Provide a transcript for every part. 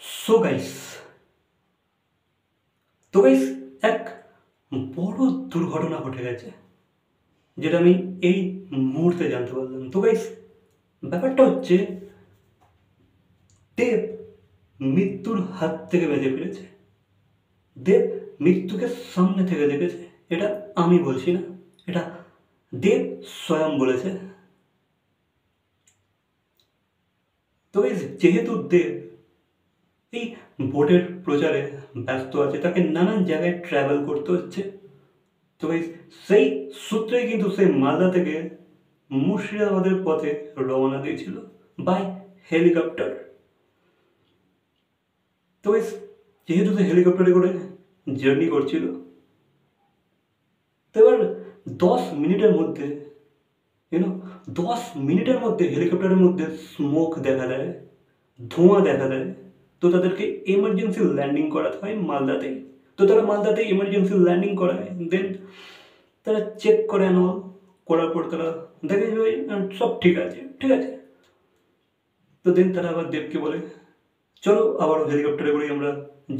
So guys তো guys, এক বড় দুর্ঘটনা ঘটে গেছে, যেটা আমি এই মুহূর্তে জানতে পারলাম। তো গাইস, ব্যাপারটা হচ্ছে দেব মৃত্যুর হাত থেকে বেঁচে ফিরেছে। দেব মৃত্যুকে সামনে থেকে দেখেছে। এটা আমি বলছি না, এটা দেব স্বয়ং বলেছে। তো গাইস, যেহেতু দেব এই ভোটের প্রচারে ব্যস্ত আছে, তাকে নানান জায়গায় ট্রাভেল করতে হচ্ছে। তো গাইস, সেই সূত্রেই কিন্তু সে মালদা থেকে মুর্শিদাবাদের পথে রওনা দিয়েছিল বাই হেলিকপ্টার। তো গাইস, যেহেতু সে হেলিকপ্টারে করে জার্নি করছিল, তো এবার 10 মিনিটের মধ্যে 10 মিনিটের মধ্যে হেলিকপ্টারের মধ্যে স্মোক দেখা দেয়, ধোঁয়া দেখা দেয়। তো তাদেরকে এমার্জেন্সি ল্যান্ডিং করাতে হয় মালদাতেই। তো তারা মালদাতেই এমার্জেন্সি ল্যান্ডিং করায়। দেন তারা চেক করে করার পর তারা দেখে যে ভাই সব ঠিক আছে, ঠিক আছে। তো দেন তারা আবার দেবকে বলে চলো আবার হেলিকপ্টারে করে আমরা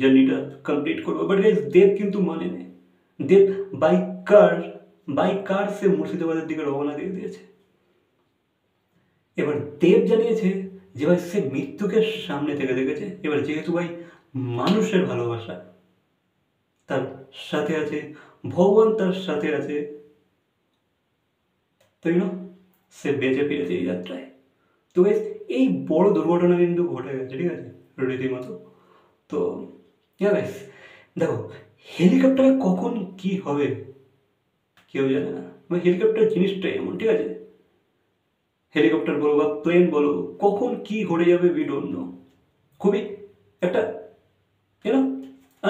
জার্নিটা কমপ্লিট করবো। বাট গাইস, দেব কিন্তু মানে নেই। দেব বাই কার সে মুর্শিদাবাদের দিকে রওনা দিয়ে দিয়েছে। এবার দেব জানিয়েছে যে ভাই সে মৃত্যুকে সামনে থেকে দেখেছে। এবার যেহেতু ভাই মানুষের ভালোবাসা তার সাথে আছে, ভগবান তার সাথে আছে, তো সে বেঁচে ফিরেছে এই যাত্রায়। তো গাইস, এই বড় দুর্ঘটনা কিন্তু ঘটে গেছে, ঠিক আছে, রীতিমতো। তো গাইস, দেখো, হেলিকপ্টারে কখন কি হবে কেউ জানে না। হেলিকপ্টার জিনিসটাই এমন, ঠিক আছে। হেলিকপ্টার বলো বা প্লেন বলো, কখন কি ঘটে যাবে উই ডোন্ট নো। খুবই একটা ইউনো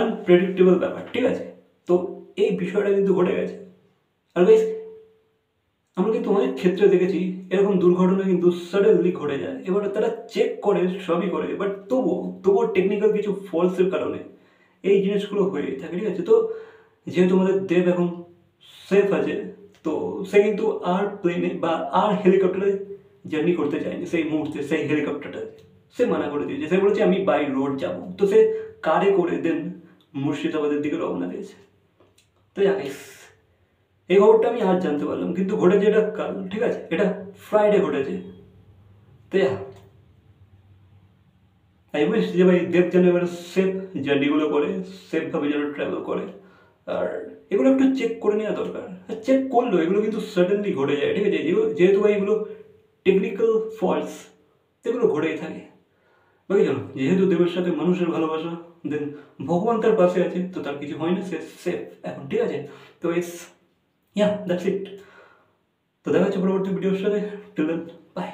আনপ্রেডিক্টেবল ব্যাপার, ঠিক আছে। তো এই বিষয়টা কিন্তু ঘটে গেছে। আর গাইস, আমরা কিন্তু অনেক ক্ষেত্রে দেখেছি এরকম দুর্ঘটনা কিন্তু সাডেনলি ঘটে যায়। এবার তারা চেক করে, সবই করে, বাট তবুও টেকনিক্যাল কিছু ফলসের কারণে এই জিনিসগুলো হয়েই থাকে, ঠিক আছে। তো যেহেতু আমাদের দেব এখন সেফ আছে, তো সে কিন্তু আর প্লেনে বা আর হেলিকপ্টারে জার্নি করতে চায়নি সেই মুহূর্তে। সেই হেলিকপ্টারটা সে মানা করে দিয়েছে। সে বলেছে আমি বাই রোড যাবো। তো সে কারে করে দেন মুর্শিদাবাদের দিকে রওনা দিয়েছে। তো জানিস, এই খবরটা আমি আজ জানতে পারলাম, কিন্তু ঘটেছে এটা কাল, ঠিক আছে। এটা ফ্রাইডে ঘটেছে। তো আই উইশ যে ভাই দেব যেন এবার সেফ জার্নিগুলো করে, সেফভাবে যেন ট্রাভেল করে। আর এগুলো একটু চেক করে নেওয়া দরকার। চেক করলো এগুলো কিন্তু সাডেনলি ঘটে যায়, ঠিক আছে। যেহেতু ভাই এগুলো টেকনিক্যাল ফল্টস, এগুলো ঘটেই থাকে। বাকি জানো, যেহেতু দেবের সাথে মানুষের ভালোবাসা, দেন ভগবান তার পাশে আছে, তো তার কিছু হয় না, সে সেফ এখন, ঠিক আছে। তো দ্যাটস ইট। তো দেখা হচ্ছে পরবর্তী ভিডিওর সাথে। Till then, by.